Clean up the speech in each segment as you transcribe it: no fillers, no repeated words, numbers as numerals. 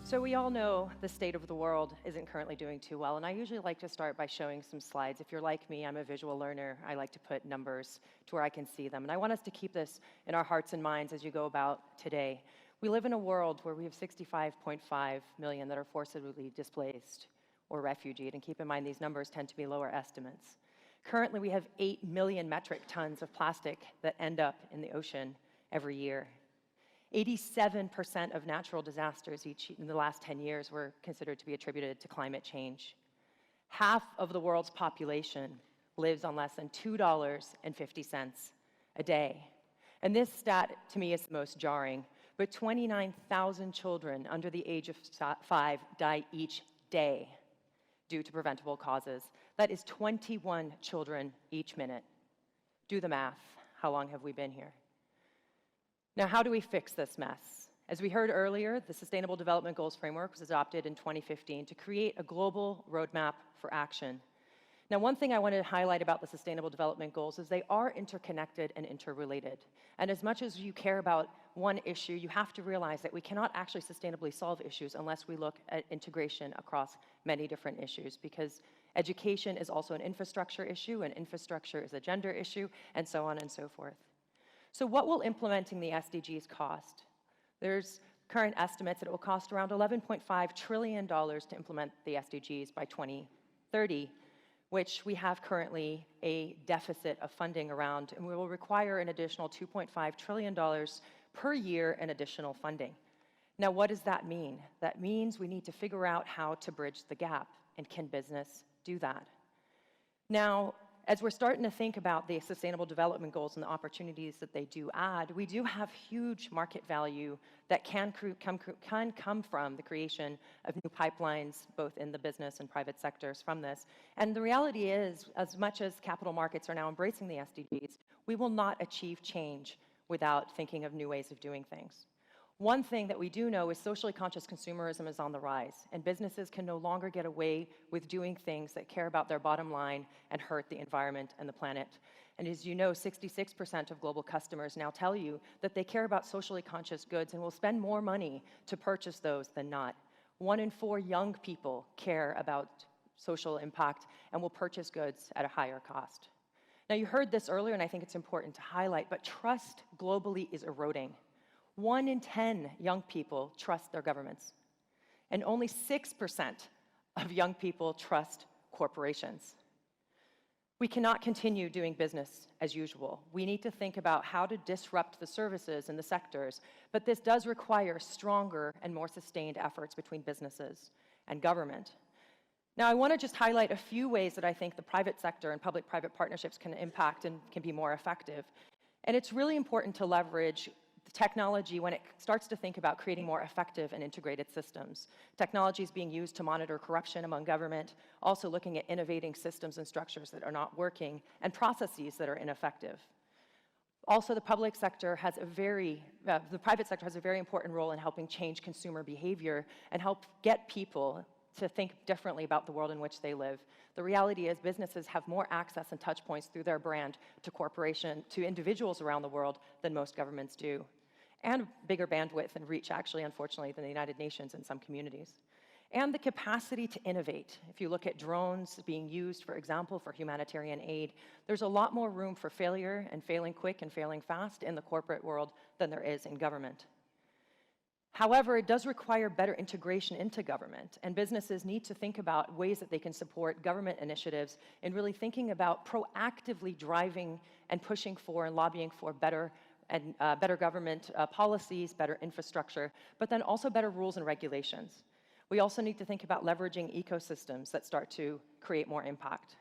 So we all know the state of the world isn't currently doing too well, and I usually like to start by showing some slides. If you're like me, I'm a visual learner. I like to put numbers to where I can see them, and I want us to keep this in our hearts and minds as you go about today. We live in a world where we have 65.5 million that are forcibly displaced or refugeed, and keep in mind these numbers tend to be lower estimates. Currently, we have 8 million metric tons of plastic that end up in the ocean every year. 87% of natural disasters in the last 10 years were considered to be attributed to climate change. Half of the world's population lives on less than $2.50 a day. And this stat, to me, is the most jarring. But 29,000 children under the age of 5 die each day due to preventable causes. That is 21 children each minute. Do the math. How long have we been here? Now, how do we fix this mess? As we heard earlier, the Sustainable Development Goals framework was adopted in 2015 to create a global roadmap for action. Now, one thing I wanted to highlight about the Sustainable Development Goals is they are interconnected and interrelated. And as much as you care about one issue, you have to realize that we cannot actually sustainably solve issues unless we look at integration across many different issues, because education is also an infrastructure issue, and infrastructure is a gender issue, and so on and so forth. So what will implementing the SDGs cost? There's current estimates that it will cost around $11.5 trillion to implement the SDGs by 2030, which we have currently a deficit of funding around, and we will require an additional $2.5 trillion per year in additional funding. Now, what does that mean? That means we need to figure out how to bridge the gap, and can business do that? Now, as we're starting to think about the Sustainable Development Goals and the opportunities that they do add, we do have huge market value that can come from the creation of new pipelines, both in the business and private sectors from this. And the reality is, as much as capital markets are now embracing the SDGs, we will not achieve change without thinking of new ways of doing things. One thing that we do know is socially conscious consumerism is on the rise, and businesses can no longer get away with doing things that care about their bottom line and hurt the environment and the planet. And as you know, 66% of global customers now tell you that they care about socially conscious goods and will spend more money to purchase those than not. 1 in 4 young people care about social impact and will purchase goods at a higher cost. Now, you heard this earlier, and I think it's important to highlight, but trust globally is eroding. 1 in 10 young people trust their governments, and only 6% of young people trust corporations. We cannot continue doing business as usual. We need to think about how to disrupt the services and the sectors, but this does require stronger and more sustained efforts between businesses and government. Now, I want to just highlight a few ways that I think the private sector and public-private partnerships can impact and can be more effective. And it's really important to leverage technology when it starts to think about creating more effective and integrated systems. Technology is being used to monitor corruption among government, also looking at innovating systems and structures that are not working, and processes that are ineffective. Also, the private sector has a very important role in helping change consumer behavior and help get people to think differently about the world in which they live. The reality is businesses have more access and touch points through their brand to individuals around the world than most governments do, and bigger bandwidth and reach, actually, unfortunately, than the United Nations in some communities. And the capacity to innovate. If you look at drones being used, for example, for humanitarian aid, there's a lot more room for failure and failing quick and failing fast in the corporate world than there is in government. However, it does require better integration into government, and businesses need to think about ways that they can support government initiatives in really thinking about proactively driving and pushing for and lobbying for better government policies, better infrastructure, but then also better rules and regulations. We also need to think about leveraging ecosystems that start to create more impact.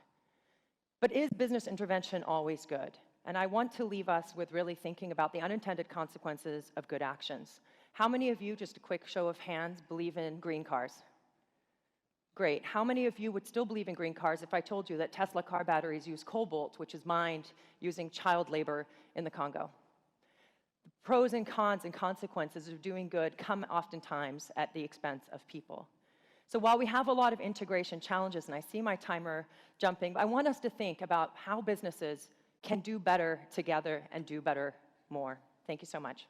But is business intervention always good? And I want to leave us with really thinking about the unintended consequences of good actions. How many of you, just a quick show of hands, believe in green cars? Great. How many of you would still believe in green cars if I told you that Tesla car batteries use cobalt, which is mined using child labor in the Congo? The pros and cons and consequences of doing good come oftentimes at the expense of people. So while we have a lot of integration challenges, and I see my timer jumping, I want us to think about how businesses can do better together and do better more. Thank you so much.